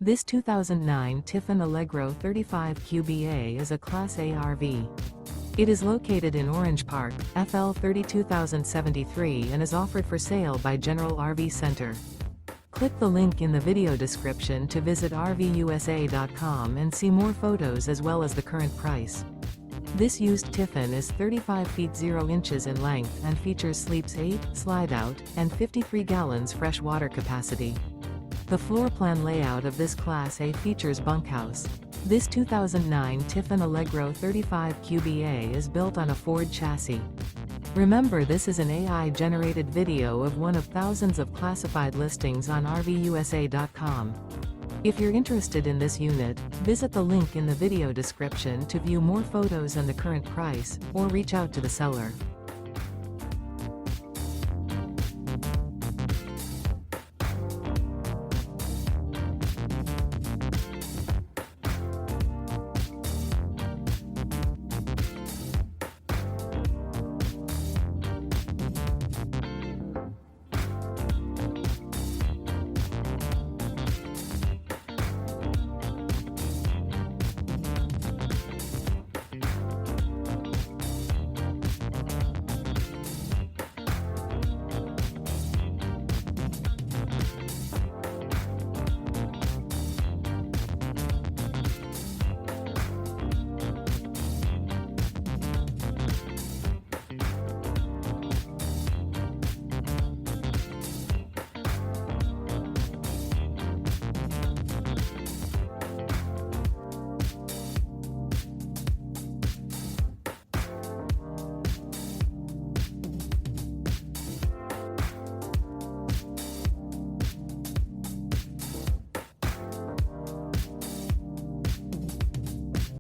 This 2009 Tiffin Allegro 35 QBA is a Class A RV. It is located in Orange Park, FL 32073 and is offered for sale by General RV Center. Click the link in the video description to visit RVUSA.com and see more photos as well as the current price. This used Tiffin is 35 feet 0 inches in length and features sleeps 8, Slideout, and 53 gallons fresh water capacity. The floor plan layout of this Class A features bunkhouse. This 2009 Tiffin Allegro 35 QBA is built on a Ford chassis. Remember, this is an AI-generated video of one of thousands of classified listings on RVUSA.com. If you're interested in this unit, visit the link in the video description to view more photos and the current price, or reach out to the seller.